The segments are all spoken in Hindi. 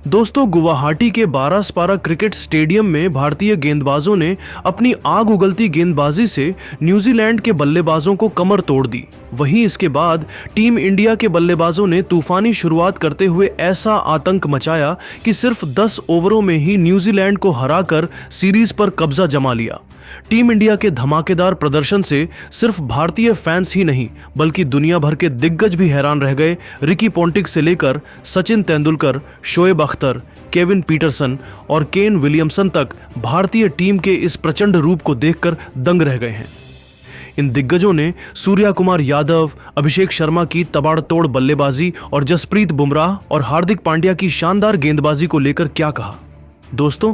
दोस्तों, गुवाहाटी के बारास्पारा क्रिकेट स्टेडियम में भारतीय गेंदबाजों ने अपनी आग उगलती गेंदबाजी से न्यूजीलैंड के बल्लेबाजों को कमर तोड़ दी। वहीं इसके बाद टीम इंडिया के बल्लेबाजों ने तूफानी शुरुआत करते हुए ऐसा आतंक मचाया कि सिर्फ 10 ओवरों में ही न्यूजीलैंड को हराकर सीरीज पर कब्जा जमा लिया। टीम इंडिया के धमाकेदार प्रदर्शन से सिर्फ भारतीय फैंस ही नहीं बल्कि दुनिया भर के दिग्गज भी हैरान रह गए। रिकी पोंटिंग से लेकर सचिन तेंदुलकर, शोएब अख्तर, केविन पीटरसन और केन विलियमसन तक भारतीय टीम के इस प्रचंड रूप को देखकर दंग रह गए हैं। इन दिग्गजों ने सूर्या कुमार यादव, अभिषेक शर्मा की तबाड़तोड़ बल्लेबाजी और जसप्रीत बुमराह और हार्दिक पांड्या की शानदार गेंदबाजी को लेकर क्या कहा। दोस्तों,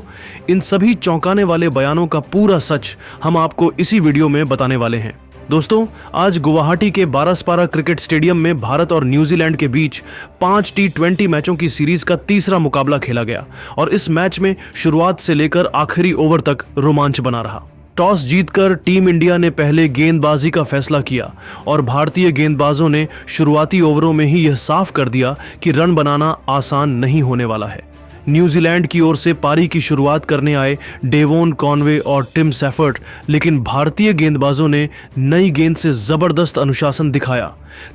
इन सभी चौंकाने वाले बयानों का पूरा सच हम आपको इसी वीडियो में बताने वाले हैं। दोस्तों, आज गुवाहाटी के बारास्पारा क्रिकेट स्टेडियम में भारत और न्यूजीलैंड के बीच 5 T20 मैचों की सीरीज का तीसरा मुकाबला खेला गया और इस मैच में शुरुआत से लेकर आखिरी ओवर तक रोमांच बना रहा। टॉस जीतकर टीम इंडिया ने पहले गेंदबाजी का फैसला किया और भारतीय गेंदबाजों ने शुरुआती ओवरों में ही यह साफ कर दिया कि रन बनाना आसान नहीं होने वाला है। न्यूजीलैंड की ओर से पारी की शुरुआत करने आए डेवोन कॉनवे और टिम सैफर्ट, लेकिन भारतीय गेंदबाजों ने नई गेंद से जबरदस्त अनुशासन दिखाया।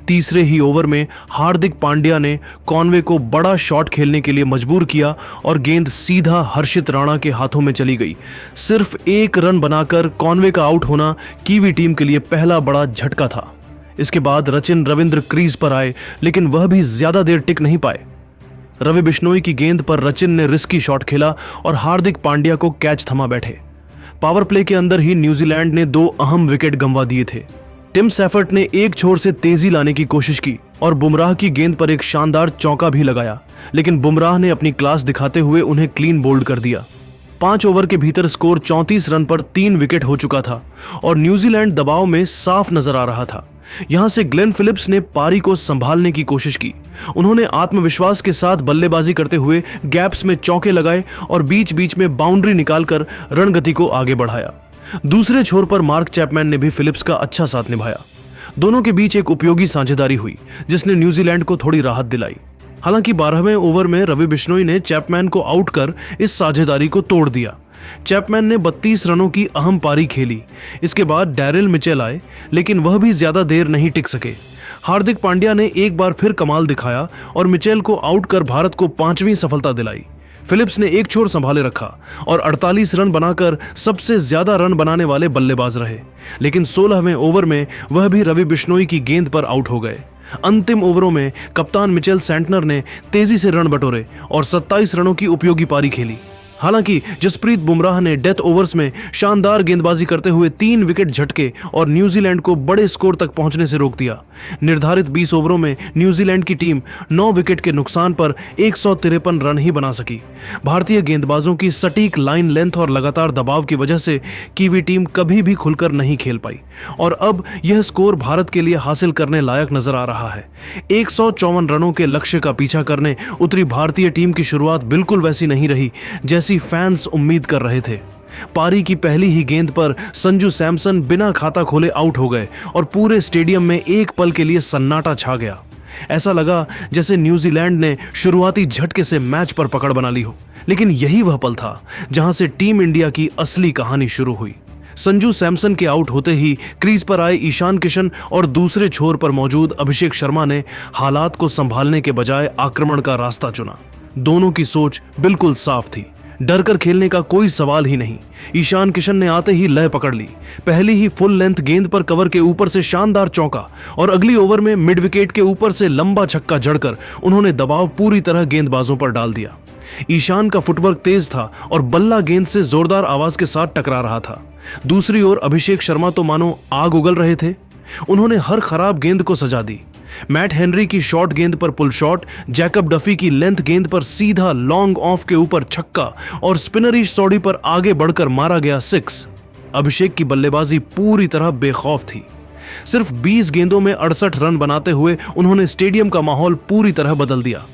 तीसरे ही ओवर में हार्दिक पांड्या ने कॉनवे को बड़ा शॉट खेलने के लिए मजबूर किया और गेंद सीधा हर्षित राणा के हाथों में चली गई। सिर्फ 1 रन बनाकर कॉनवे का आउट होना कीवी टीम के लिए पहला बड़ा झटका था। इसके बाद रचिन रविंद्र क्रीज पर आए, लेकिन वह भी ज्यादा देर टिक नहीं पाए। रवि बिश्नोई की गेंद पर रचिन ने रिस्की शॉट खेला और हार्दिक पांड्या को कैच थमा बैठे। पावर प्ले के अंदर ही न्यूजीलैंड ने 2 अहम विकेट गंवा दिए थे। टिम सैफर्ट ने एक छोर से तेजी लाने की कोशिश की और बुमराह की गेंद पर एक शानदार चौका भी लगाया, लेकिन बुमराह ने अपनी क्लास दिखाते हुए उन्हें क्लीन बोल्ड कर दिया। 5 ओवर के भीतर स्कोर 34 रन पर 3 विकेट हो चुका था और न्यूजीलैंड दबाव में साफ नजर आ रहा था। यहां से ग्लेन फिलिप्स ने पारी को संभालने की कोशिश की। उन्होंने आत्मविश्वास के साथ बल्लेबाजी करते हुए गैप्स में चौके लगाए और बीच बीच में बाउंड्री निकालकर रणगति को आगे बढ़ाया। दूसरे छोर पर मार्क चैपमैन ने भी फिलिप्स का अच्छा साथ निभाया। दोनों के बीच एक उपयोगी साझेदारी हुई जिसने न्यूजीलैंड को थोड़ी राहत दिलाई। हालांकि 12वें ओवर में रवि बिश्नोई ने चैपमैन को आउट कर इस साझेदारी को तोड़ दिया। चैपमैन ने 32 रनों की अहम पारी खेली। इसके बाद डैरिल मिचेल आए, लेकिन वह भी ज्यादा देर नहीं टिक सके। हार्दिक पांड्या ने एक बार फिर कमाल दिखाया और मिचेल को आउट कर भारत को 5वीं सफलता दिलाई। फिलिप्स ने एक छोर संभाले रखा और 48 रन बनाकर सबसे ज्यादा रन बनाने वाले बल्लेबाज रहे, लेकिन 16वें ओवर में वह भी रवि बिश्नोई की गेंद पर आउट हो गए। अंतिम ओवरों में कप्तान मिचेल सेंटनर ने तेजी से रन बटोरे और 27 रनों की उपयोगी पारी खेली। हालांकि जसप्रीत बुमराह ने डेथ ओवर्स में शानदार गेंदबाजी करते हुए 3 विकेट झटके और न्यूजीलैंड को बड़े स्कोर तक पहुंचने से रोक दिया। निर्धारित 20 ओवरों में न्यूजीलैंड की टीम 9 विकेट के नुकसान पर 153 रन ही बना सकी। भारतीय गेंदबाजों की सटीक लाइन लेंथ और लगातार दबाव की वजह से कीवी टीम कभी भी खुलकर नहीं खेल पाई और अब यह स्कोर भारत के लिए हासिल करने लायक नजर आ रहा है। 154 रनों के लक्ष्य का पीछा करने उतरी भारतीय टीम की शुरुआत बिल्कुल वैसी नहीं रही जैसी फैंस उम्मीद कर रहे थे। पारी की पहली ही गेंद पर संजू सैमसन बिना खाता खोले आउट हो गए और पूरे स्टेडियम में एक पल के लिए सन्नाटा छा गया। ऐसा लगा जैसे न्यूजीलैंड ने शुरुआती झटके से मैच पर पकड़ बना ली हो, लेकिन यही वह पल था जहां से टीम इंडिया की असली कहानी शुरू हुई। संजू सैमसन के आउट होते ही क्रीज पर आए ईशान किशन और दूसरे छोर पर मौजूद अभिषेक शर्मा ने हालात को संभालने के बजाय आक्रमण का रास्ता चुना। दोनों की सोच बिल्कुल साफ थी, डर कर खेलने का कोई सवाल ही नहीं। ईशान किशन ने आते ही लय पकड़ ली। पहली ही फुल लेंथ गेंद पर कवर के ऊपर से शानदार चौका और अगली ओवर में मिड विकेट के ऊपर से लंबा छक्का जड़कर उन्होंने दबाव पूरी तरह गेंदबाजों पर डाल दिया। ईशान का फुटवर्क तेज था और बल्ला गेंद से जोरदार आवाज के साथ टकरा रहा था। दूसरी ओर अभिषेक शर्मा तो मानो आग उगल रहे थे। उन्होंने हर खराब गेंद को सजा दी। मैट हेनरी की शॉर्ट गेंद पर पुल शॉट, जैकब डफी की लेंथ गेंद पर सीधा लॉन्ग ऑफ के ऊपर छक्का और स्पिनरी सौड़ी पर आगे बढ़कर मारा गया 6। अभिषेक की बल्लेबाजी पूरी तरह बेखौफ थी। सिर्फ 20 गेंदों में 68 रन बनाते हुए उन्होंने स्टेडियम का माहौल पूरी तरह बदल दिया।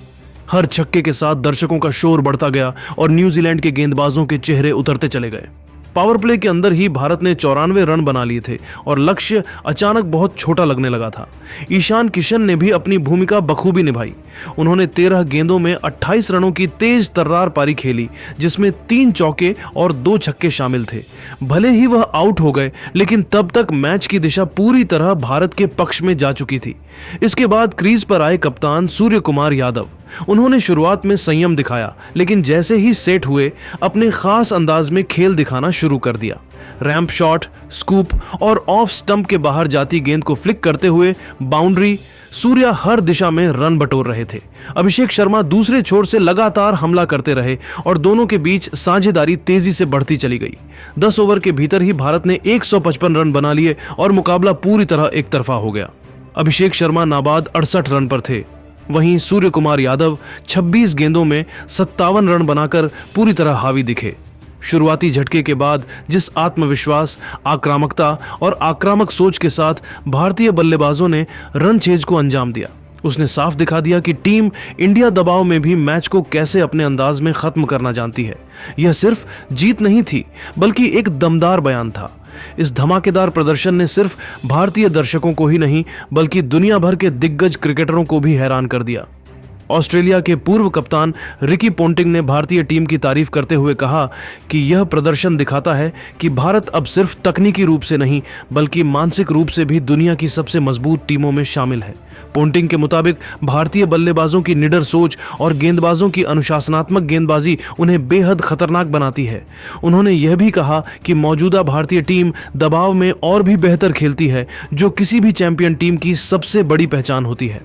हर छक्के के साथ दर्शकों का शोर बढ़ता गया और न्यूजीलैंड के गेंदबाजों के चेहरे उतरते चले गए। पावर प्ले के अंदर ही भारत ने 94 रन बना लिए थे और लक्ष्य अचानक बहुत छोटा लगने लगा था। ईशान किशन ने भी अपनी भूमिका बखूबी निभाई। उन्होंने 13 गेंदों में 28 रनों की तेज तर्रार पारी खेली, जिसमें 3 चौके और 2 छक्के शामिल थे। भले ही वह आउट हो गए, लेकिन तब तक मैच की दिशा पूरी तरह भारत के पक्ष में जा चुकी थी। इसके बाद क्रीज पर आए कप्तान सूर्य कुमार यादव। उन्होंने शुरुआत में संयम दिखाया, लेकिन जैसे ही सेट हुए अपने खास अंदाज में खेल दिखाना शुरू कर दिया। रैंप शॉट, स्कूप और ऑफ स्टंप के बाहर जाती गेंद को फ्लिक करते हुए बाउंड्री, सूर्या हर दिशा में रन बटोर रहे थे। अभिषेक शर्मा दूसरे छोर से लगातार हमला करते रहे और दोनों के बीच साझेदारी तेजी से बढ़ती चली गई। 10 ओवर के भीतर ही भारत ने 155 रन बना लिए और मुकाबला पूरी तरह एक तरफा हो गया। अभिषेक शर्मा नाबाद 68 रन पर थे। वहीं सूर्य कुमार यादव 26 गेंदों में 57 रन बनाकर पूरी तरह हावी दिखे। शुरुआती झटके के बाद जिस आत्मविश्वास, आक्रामकता और आक्रामक सोच के साथ भारतीय बल्लेबाजों ने रन चेज को अंजाम दिया, उसने साफ दिखा दिया कि टीम इंडिया दबाव में भी मैच को कैसे अपने अंदाज में खत्म करना जानती है। यह सिर्फ जीत नहीं थी, बल्कि एक दमदार बयान था। इस धमाकेदार प्रदर्शन ने सिर्फ भारतीय दर्शकों को ही नहीं, बल्कि दुनिया भर के दिग्गज क्रिकेटरों को भी हैरान कर दिया। ऑस्ट्रेलिया के पूर्व कप्तान रिकी पोंटिंग ने भारतीय टीम की तारीफ करते हुए कहा कि यह प्रदर्शन दिखाता है कि भारत अब सिर्फ तकनीकी रूप से नहीं, बल्कि मानसिक रूप से भी दुनिया की सबसे मजबूत टीमों में शामिल है। पोंटिंग के मुताबिक भारतीय बल्लेबाजों की निडर सोच और गेंदबाजों की अनुशासनात्मक गेंदबाजी उन्हें बेहद खतरनाक बनाती है। उन्होंने यह भी कहा कि मौजूदा भारतीय टीम दबाव में और भी बेहतर खेलती है, जो किसी भी चैंपियन टीम की सबसे बड़ी पहचान होती है।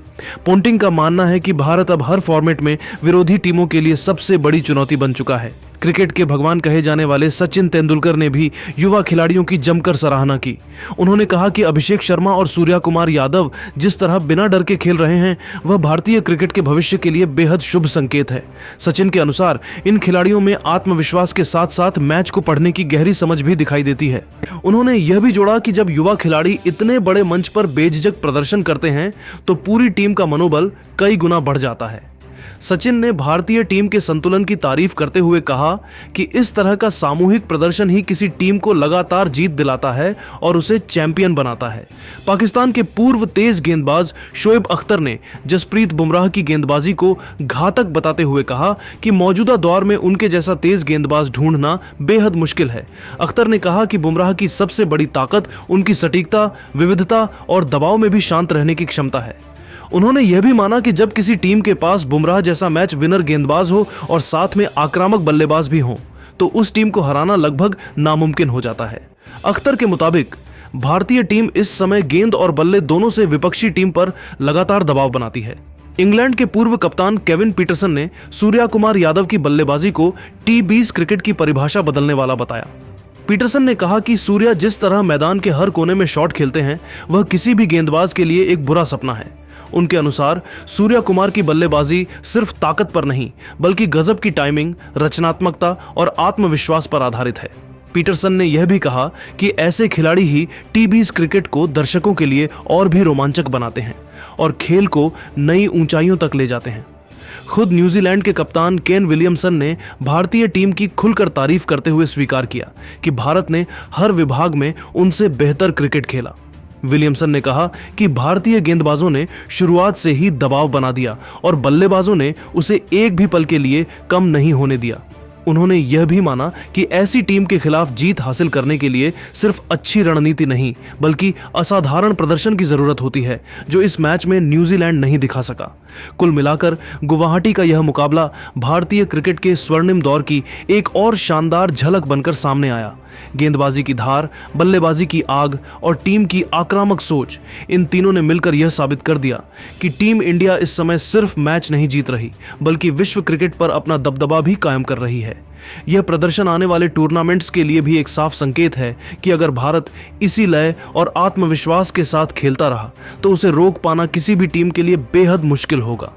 पोंटिंग का मानना है कि भारत अब हर फॉर्मेट में विरोधी टीमों के लिए सबसे बड़ी चुनौती बन चुका है। क्रिकेट के भगवान कहे जाने वाले सचिन तेंदुलकर ने भी युवा खिलाड़ियों की जमकर सराहना की। उन्होंने कहा कि अभिषेक शर्मा और सूर्या कुमार यादव जिस तरह बिना डर के खेल रहे हैं, वह भारतीय क्रिकेट के भविष्य के लिए बेहद शुभ संकेत है। सचिन के अनुसार इन खिलाड़ियों में आत्मविश्वास के साथ साथ मैच को पढ़ने की गहरी समझ भी दिखाई देती है। उन्होंने यह भी जोड़ा कि जब युवा खिलाड़ी इतने बड़े मंच पर बेझिझक प्रदर्शन करते हैं, तो पूरी टीम का मनोबल कई गुना बढ़ जाता है। सचिन ने भारतीय टीम के संतुलन की तारीफ करते हुए कहा कि इस तरह का सामूहिक प्रदर्शन ही किसी टीम को लगातार जीत दिलाता है और उसे चैंपियन बनाता है। पाकिस्तान के पूर्व तेज गेंदबाज शोएब अख्तर ने जसप्रीत बुमराह की गेंदबाजी को घातक बताते हुए कहा कि मौजूदा दौर में उनके जैसा तेज गेंदबाज ढूंढना बेहद मुश्किल है। अख्तर ने कहा कि बुमराह की सबसे बड़ी ताकत उनकी सटीकता, विविधता और दबाव में भी शांत रहने की क्षमता है। उन्होंने यह भी माना कि जब किसी टीम के पास बुमराह जैसा मैच विनर गेंदबाज हो और साथ में आक्रामक बल्लेबाज भी हों, तो उस टीम को हराना लगभग नामुमकिन हो जाता है। अख्तर के मुताबिक भारतीय टीम इस समय गेंद और बल्ले दोनों से विपक्षी टीम पर लगातार दबाव बनाती है। इंग्लैंड के पूर्व कप्तान केविन पीटरसन ने सूर्या कुमार यादव की बल्लेबाजी को T20 क्रिकेट की परिभाषा बदलने वाला बताया। पीटरसन ने कहा कि सूर्या जिस तरह मैदान के हर कोने में शॉट खेलते हैं, वह किसी भी गेंदबाज के लिए एक बुरा सपना है। उनके अनुसार सूर्या कुमार की बल्लेबाजी सिर्फ ताकत पर नहीं, बल्कि गजब की टाइमिंग, रचनात्मकता और आत्मविश्वास पर आधारित है। पीटरसन ने यह भी कहा कि ऐसे खिलाड़ी ही T20 क्रिकेट को दर्शकों के लिए और भी रोमांचक बनाते हैं और खेल को नई ऊंचाइयों तक ले जाते हैं। खुद न्यूजीलैंड के कप्तान केन विलियमसन ने भारतीय टीम की खुलकर तारीफ करते हुए स्वीकार किया कि भारत ने हर विभाग में उनसे बेहतर क्रिकेट खेला। विलियमसन ने कहा कि भारतीय गेंदबाजों ने शुरुआत से ही दबाव बना दिया और बल्लेबाजों ने उसे एक भी पल के लिए कम नहीं होने दिया। उन्होंने यह भी माना कि ऐसी टीम के खिलाफ जीत हासिल करने के लिए सिर्फ अच्छी रणनीति नहीं, बल्कि असाधारण प्रदर्शन की जरूरत होती है, जो इस मैच में न्यूजीलैंड नहीं दिखा सका। कुल मिलाकर गुवाहाटी का यह मुकाबला भारतीय क्रिकेट के स्वर्णिम दौर की एक और शानदार झलक बनकर सामने आया। गेंदबाजी की धार, बल्लेबाजी की आग और टीम की आक्रामक सोच, इन तीनों ने मिलकर यह साबित कर दिया कि टीम इंडिया इस समय सिर्फ मैच नहीं जीत रही, बल्कि विश्व क्रिकेट पर अपना दबदबा भी कायम कर रही है। यह प्रदर्शन आने वाले टूर्नामेंट्स के लिए भी एक साफ संकेत है कि अगर भारत इसी लय और आत्मविश्वास के साथ खेलता रहा, तो उसे रोक पाना किसी भी टीम के लिए बेहद मुश्किल होगा।